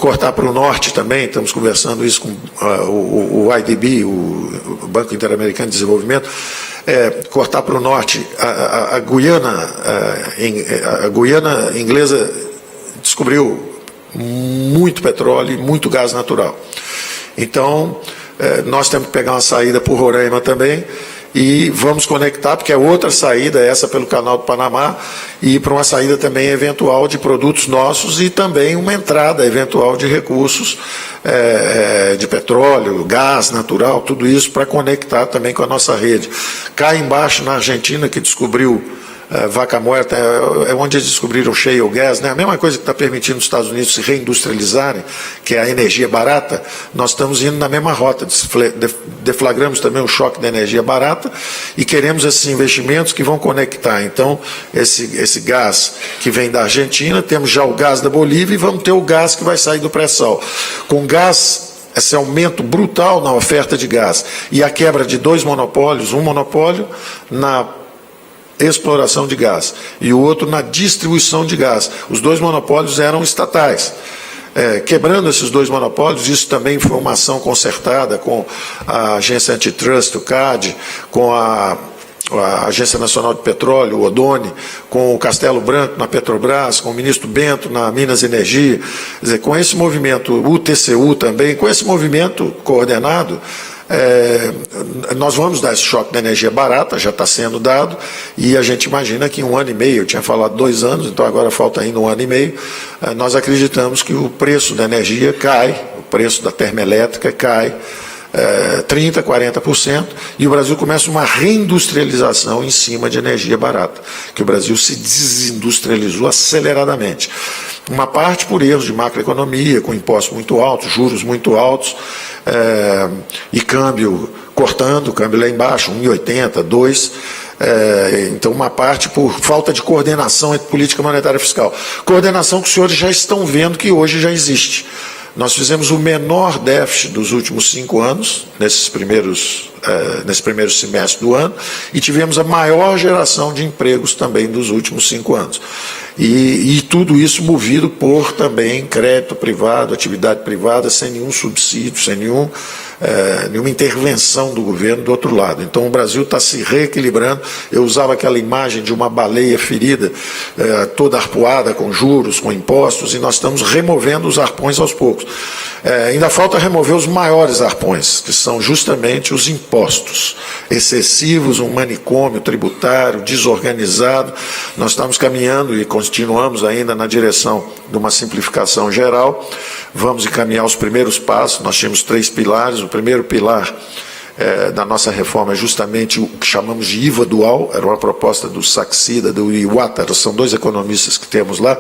Cortar para o norte também, estamos conversando isso com o IDB, o Banco Interamericano de Desenvolvimento, cortar para o norte. A Guiana inglesa descobriu muito petróleo e muito gás natural. Então, nós temos que pegar uma saída por Roraima também, e vamos conectar, porque é outra saída, essa pelo Canal do Panamá, e para uma saída também eventual de produtos nossos e também uma entrada eventual de recursos de petróleo, gás natural, tudo isso para conectar também com a nossa rede. Cá embaixo, na Argentina, que descobriu Vaca Muerta, é onde eles descobriram shale gas, né? A mesma coisa que está permitindo os Estados Unidos se reindustrializarem, que é a energia barata. Nós estamos indo na mesma rota, deflagramos também o choque da energia barata e queremos esses investimentos que vão conectar. Então, esse gás que vem da Argentina, temos já o gás da Bolívia e vamos ter o gás que vai sair do pré-sal. Com gás, esse aumento brutal na oferta de gás e a quebra de dois monopólios, um monopólio na exploração de gás e o outro na distribuição de gás. Os dois monopólios eram estatais. Quebrando esses dois monopólios, isso também foi uma ação concertada com a Agência Antitrust, o CAD, com a Agência Nacional de Petróleo, o ODONI, com o Castelo Branco na Petrobras, com o ministro Bento na Minas Energia, quer dizer, com esse movimento, o TCU também, com esse movimento coordenado, nós vamos dar esse choque da energia barata, já está sendo dado, e a gente imagina que em 1 ano e meio, eu tinha falado 2 anos, então agora falta ainda 1 ano e meio, nós acreditamos que o preço da energia cai, o preço da termoelétrica cai, 30%, 40%, e o Brasil começa uma reindustrialização em cima de energia barata, que o Brasil se desindustrializou aceleradamente. Uma parte por erros de macroeconomia, com impostos muito altos, juros muito altos, e câmbio cortando, o câmbio lá embaixo, 1,80, 2, então uma parte por falta de coordenação entre política monetária e fiscal. Coordenação que os senhores já estão vendo que hoje já existe. Nós fizemos o menor déficit dos últimos 5 anos, nesse primeiro semestre do ano, e tivemos a maior geração de empregos também dos últimos 5 anos. E tudo isso movido por também crédito privado, atividade privada, sem nenhum subsídio, sem nenhuma intervenção do governo do outro lado. Então o Brasil está se reequilibrando. Eu usava aquela imagem de uma baleia ferida, toda arpoada com juros, com impostos, e nós estamos removendo os arpões aos poucos. Ainda falta remover os maiores arpões, que são justamente os impostos excessivos, um manicômio tributário desorganizado. Nós estamos caminhando e continuamos ainda na direção de uma simplificação geral. Vamos encaminhar os primeiros passos. Nós tínhamos 3 pilares. O primeiro pilar da nossa reforma é justamente o que chamamos de IVA dual. Era uma proposta do Saxida, do Iwata, são 2 economistas que temos lá,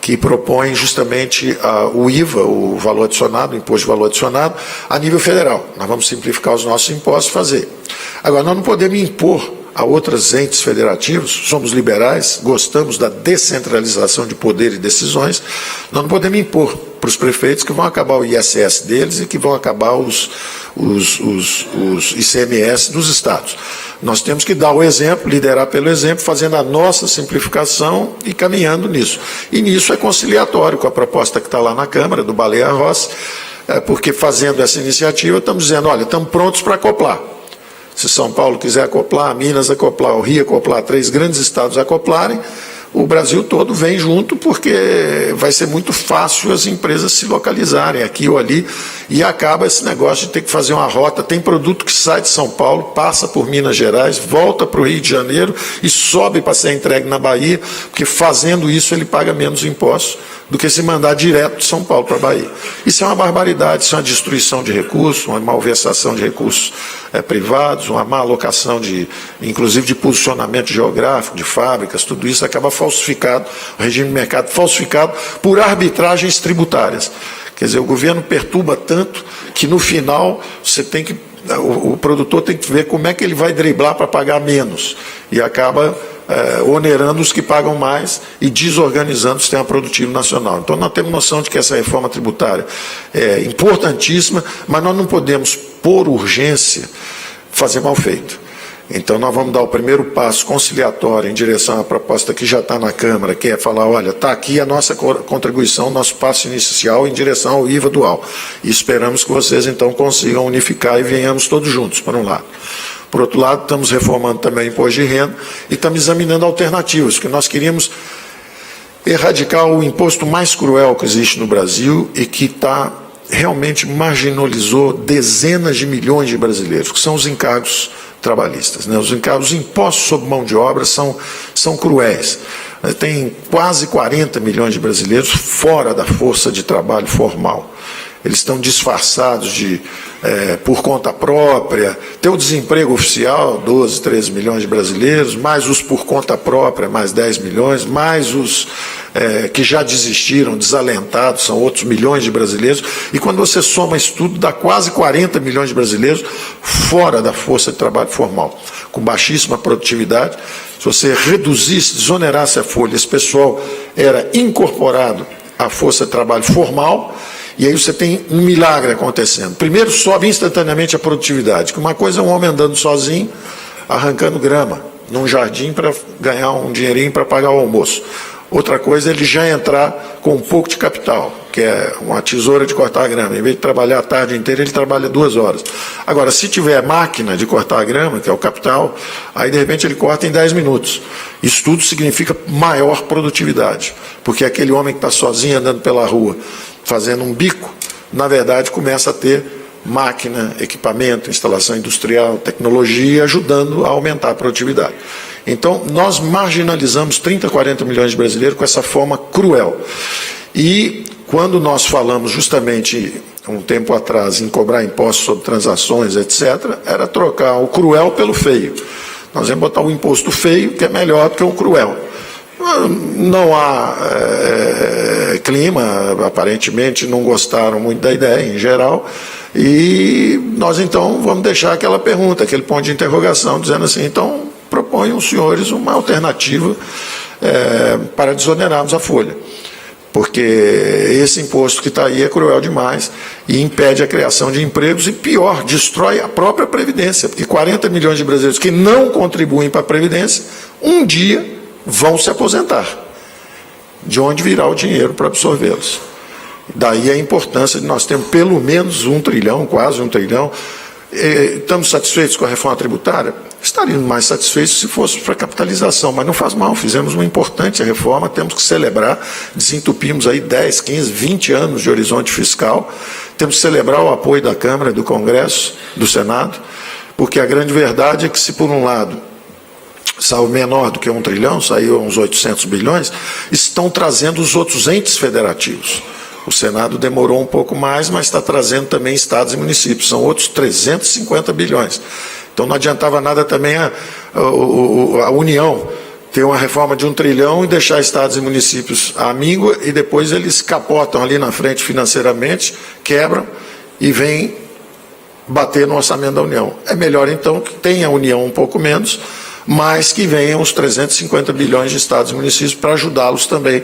que propõem justamente o IVA, o valor adicionado, o imposto de valor adicionado, a nível federal. Nós vamos simplificar os nossos impostos e fazer. Agora, nós não podemos impor a outros entes federativos, somos liberais, gostamos da descentralização de poder e decisões, nós não podemos impor para os prefeitos que vão acabar o ISS deles e que vão acabar os ICMS dos estados. Nós temos que dar o exemplo, liderar pelo exemplo, fazendo a nossa simplificação e caminhando nisso. E nisso é conciliatório com a proposta que está lá na Câmara, do Baleia Rossi, porque fazendo essa iniciativa estamos dizendo, olha, estamos prontos para acoplar. Se São Paulo quiser acoplar, Minas acoplar, o Rio acoplar, 3 grandes estados acoplarem, o Brasil todo vem junto, porque vai ser muito fácil as empresas se localizarem aqui ou ali, e acaba esse negócio de ter que fazer uma rota. Tem produto que sai de São Paulo, passa por Minas Gerais, volta para o Rio de Janeiro e sobe para ser entregue na Bahia, porque fazendo isso ele paga menos impostos do que se mandar direto de São Paulo para a Bahia. Isso é uma barbaridade, isso é uma destruição de recursos, uma malversação de recursos privados, uma má alocação, inclusive de posicionamento geográfico, de fábricas, tudo isso acaba falsificado, o regime de mercado falsificado por arbitragens tributárias, Quer dizer, o governo perturba tanto que no final o produtor tem que ver como é que ele vai driblar para pagar menos e acaba onerando os que pagam mais e desorganizando o sistema produtivo nacional. Então nós temos noção de que essa reforma tributária é importantíssima, mas nós não podemos, por urgência, fazer mal feito. Então nós vamos dar o primeiro passo conciliatório em direção à proposta que já está na Câmara, que é falar, olha, está aqui a nossa contribuição, nosso passo inicial em direção ao IVA dual. E esperamos que vocês então consigam unificar e venhamos todos juntos, por um lado. Por outro lado, estamos reformando também o imposto de renda e estamos examinando alternativas, porque nós queríamos erradicar o imposto mais cruel que existe no Brasil e que realmente marginalizou dezenas de milhões de brasileiros, que são os encargos trabalhistas. Né? Os impostos sobre mão de obra são cruéis. Tem quase 40 milhões de brasileiros fora da força de trabalho formal. Eles estão disfarçados por conta própria. Tem o desemprego oficial, 12, 13 milhões de brasileiros, mais os por conta própria, mais 10 milhões, mais os que já desistiram, desalentados, são outros milhões de brasileiros. E quando você soma isso tudo, dá quase 40 milhões de brasileiros fora da força de trabalho formal, com baixíssima produtividade. Se você reduzisse, desonerasse a folha, esse pessoal era incorporado à força de trabalho formal. E aí você tem um milagre acontecendo. Primeiro, sobe instantaneamente a produtividade, que uma coisa é um homem andando sozinho, arrancando grama, num jardim para ganhar um dinheirinho para pagar o almoço. Outra coisa é ele já entrar com um pouco de capital, que é uma tesoura de cortar a grama. Em vez de trabalhar a tarde inteira, ele trabalha 2 horas. Agora, se tiver máquina de cortar a grama, que é o capital, aí de repente ele corta em 10 minutos. Isso tudo significa maior produtividade, porque aquele homem que está sozinho andando pela rua, fazendo um bico, na verdade começa a ter máquina, equipamento, instalação industrial, tecnologia, ajudando a aumentar a produtividade. Então, nós marginalizamos 30, 40 milhões de brasileiros com essa forma cruel. E quando nós falamos justamente, um tempo atrás, em cobrar impostos sobre transações, etc., era trocar o cruel pelo feio. Nós vamos botar o imposto feio, que é melhor do que o cruel. Não há clima, aparentemente não gostaram muito da ideia em geral, e nós então vamos deixar aquela pergunta, aquele ponto de interrogação, dizendo assim, então proponham os senhores uma alternativa para desonerarmos a folha, porque esse imposto que está aí é cruel demais e impede a criação de empregos e, pior, destrói a própria Previdência, porque 40 milhões de brasileiros que não contribuem para a Previdência, um dia vão se aposentar. De onde virá o dinheiro para absorvê-los? Daí a importância de nós termos pelo menos 1 trilhão, quase 1 trilhão. Estamos satisfeitos com a reforma tributária? Estaríamos mais satisfeitos se fosse para capitalização, mas não faz mal, fizemos uma importante reforma, temos que celebrar, desentupimos aí 10, 15, 20 anos de horizonte fiscal, temos que celebrar o apoio da Câmara, do Congresso, do Senado, porque a grande verdade é que se por um lado saiu menor do que 1 trilhão, saiu uns 800 bilhões, estão trazendo os outros entes federativos. O Senado demorou um pouco mais, mas está trazendo também estados e municípios, são outros 350 bilhões. Então não adiantava nada também a União ter uma reforma de 1 trilhão e deixar estados e municípios à míngua e depois eles capotam ali na frente financeiramente, quebram e vêm bater no orçamento da União. É melhor então que tenha a União um pouco menos, mas que venham os 350 bilhões de estados e municípios para ajudá-los também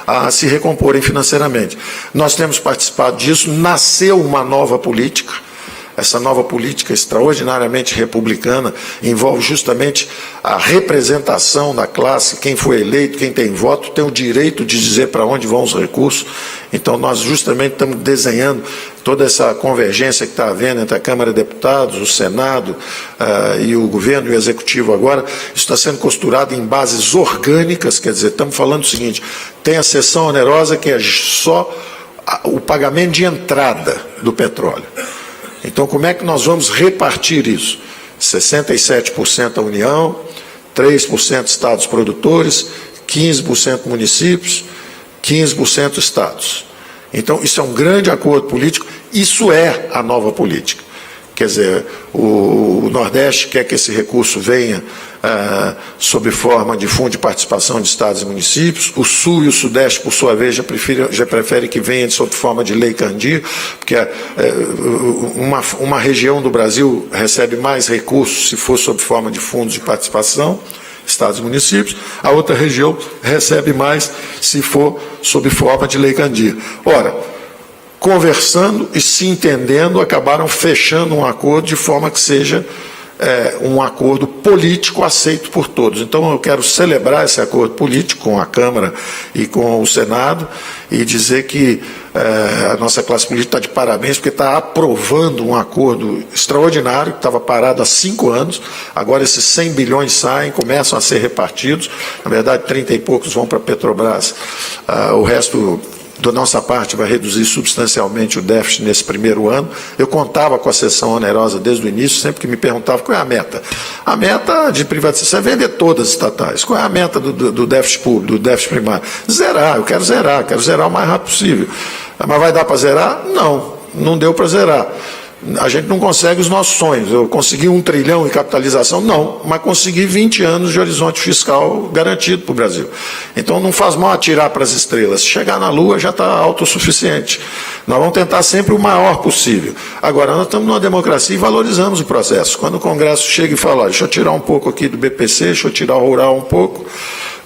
a se recomporem financeiramente. Nós temos participado disso, nasceu uma nova política. Essa nova política extraordinariamente republicana envolve justamente a representação da classe, quem foi eleito, quem tem voto, tem o direito de dizer para onde vão os recursos. Então nós justamente estamos desenhando toda essa convergência que está havendo entre a Câmara de Deputados, o Senado e o governo e o Executivo agora. Isso está sendo costurado em bases orgânicas, quer dizer, estamos falando o seguinte, tem a seção onerosa que é só o pagamento de entrada do petróleo. Então, como é que nós vamos repartir isso? 67% a União, 3% estados produtores, 15% municípios, 15% estados. Então, isso é um grande acordo político, isso é a nova política, Quer dizer, o Nordeste quer que esse recurso venha sob forma de fundo de participação de estados e municípios. O Sul e o Sudeste, por sua vez, já prefere que venha sob forma de Lei Candir, porque uma região do Brasil recebe mais recursos se for sob forma de fundos de participação, estados e municípios, a outra região recebe mais se for sob forma de Lei Candir. Ora, conversando e se entendendo, acabaram fechando um acordo de forma que seja um acordo político aceito por todos. Então, eu quero celebrar esse acordo político com a Câmara e com o Senado e dizer que a nossa classe política está de parabéns, porque está aprovando um acordo extraordinário, que estava parado há 5 anos, agora esses 100 bilhões saem, começam a ser repartidos, na verdade 30 e poucos vão para a Petrobras, o resto da nossa parte vai reduzir substancialmente o déficit nesse primeiro ano. Eu contava com a cessão onerosa desde o início, sempre que me perguntavam qual é a meta. A meta de privatização é vender todas as estatais. Qual é a meta do déficit público, do déficit primário? Zerar, eu quero zerar o mais rápido possível. Mas vai dar para zerar? Não, não deu para zerar. A gente não consegue os nossos sonhos. Eu consegui 1 trilhão em capitalização? Não, mas consegui 20 anos de horizonte fiscal garantido para o Brasil. Então não faz mal atirar para as estrelas. Se chegar na Lua já está autossuficiente. Nós vamos tentar sempre o maior possível. Agora, nós estamos numa democracia e valorizamos o processo. Quando o Congresso chega e fala, deixa eu tirar um pouco aqui do BPC, deixa eu tirar o rural um pouco,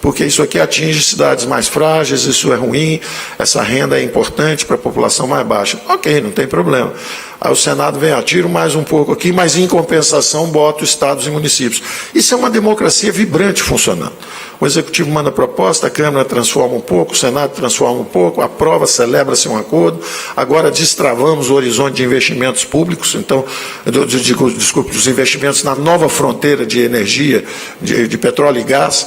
porque isso aqui atinge cidades mais frágeis, isso é ruim, essa renda é importante para a população mais baixa. Ok, não tem problema. Aí o Senado vem, tiro mais um pouco aqui, mas em compensação bota os estados e municípios. Isso é uma democracia vibrante funcionando. O Executivo manda proposta, a Câmara transforma um pouco, o Senado transforma um pouco, aprova, celebra-se um acordo, agora destravamos o horizonte de investimentos públicos, então, desculpe, os investimentos na nova fronteira de energia, de petróleo e gás.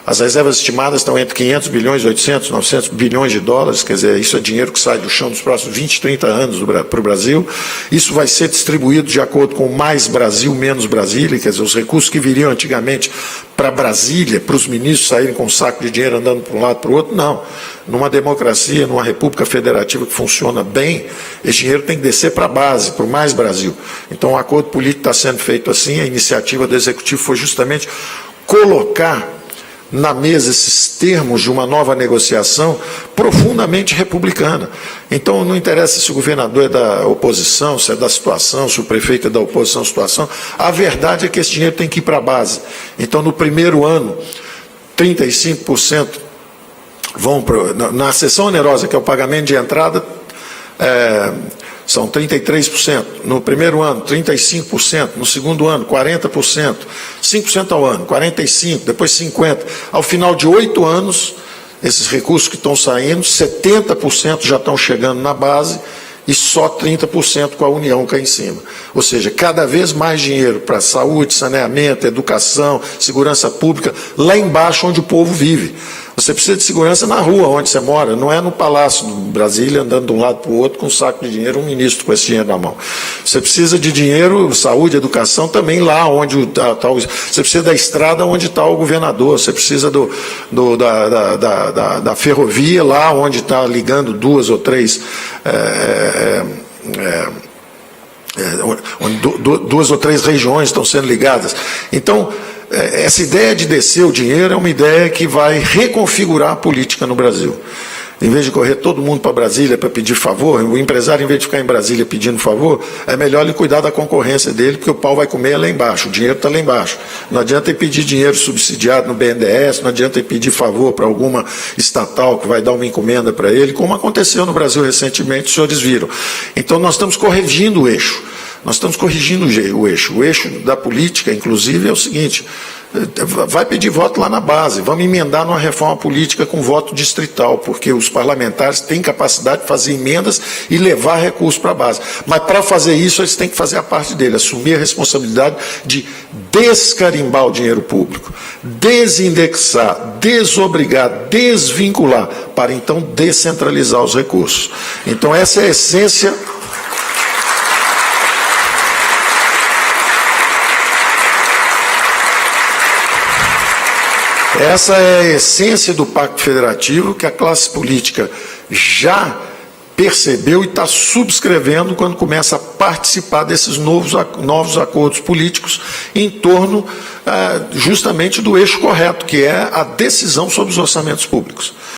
As reservas estimadas estão entre 500 bilhões, 800, 900 bilhões de dólares, quer dizer, isso é dinheiro que sai do chão dos próximos 20, 30 anos para o Brasil. Isso vai ser distribuído de acordo com mais Brasil, menos Brasília, quer dizer, os recursos que viriam antigamente para Brasília, para os ministros saírem com um saco de dinheiro andando para um lado para o outro, não. Numa democracia, numa república federativa que funciona bem, esse dinheiro tem que descer para a base, para o mais Brasil. Então, o acordo político está sendo feito assim, a iniciativa do Executivo foi justamente colocar na mesa esses termos de uma nova negociação profundamente republicana. Então, não interessa se o governador é da oposição, se é da situação, se o prefeito é da oposição à situação, a verdade é que esse dinheiro tem que ir para a base. Então, no primeiro ano, 35% vão na seção onerosa, que é o pagamento de entrada, são 33%. No primeiro ano, 35%. No segundo ano, 40%. 5% ao ano, 45%, depois 50%. Ao final de 8 anos, esses recursos que estão saindo, 70% já estão chegando na base e só 30% com a União cá em cima. Ou seja, cada vez mais dinheiro para saúde, saneamento, educação, segurança pública, lá embaixo onde o povo vive. Você precisa de segurança na rua onde você mora, não é no Palácio de Brasília, andando de um lado para o outro com um saco de dinheiro, um ministro com esse dinheiro na mão. Você precisa de dinheiro, saúde, educação, também lá onde está você precisa da estrada onde está o governador, você precisa da ferrovia lá onde está ligando 2 ou 3 onde 2 ou 3 regiões estão sendo ligadas. Então, essa ideia de descer o dinheiro é uma ideia que vai reconfigurar a política no Brasil. Em vez de correr todo mundo para Brasília para pedir favor, o empresário, em vez de ficar em Brasília pedindo favor, é melhor ele cuidar da concorrência dele, porque o pau vai comer lá embaixo, o dinheiro está lá embaixo. Não adianta ele pedir dinheiro subsidiado no BNDES, não adianta ele pedir favor para alguma estatal que vai dar uma encomenda para ele, como aconteceu no Brasil recentemente, os senhores viram. Então, nós estamos corrigindo o eixo. Nós estamos corrigindo o eixo. O eixo da política, inclusive, é o seguinte: vai pedir voto lá na base, vamos emendar numa reforma política com voto distrital, porque os parlamentares têm capacidade de fazer emendas e levar recursos para a base. Mas para fazer isso, eles têm que fazer a parte dele, assumir a responsabilidade de descarimbar o dinheiro público, desindexar, desobrigar, desvincular, para então descentralizar os recursos. Então, essa é a essência. Essa é a essência do Pacto Federativo, que a classe política já percebeu e está subscrevendo quando começa a participar desses novos acordos políticos em torno justamente do eixo correto, que é a decisão sobre os orçamentos públicos.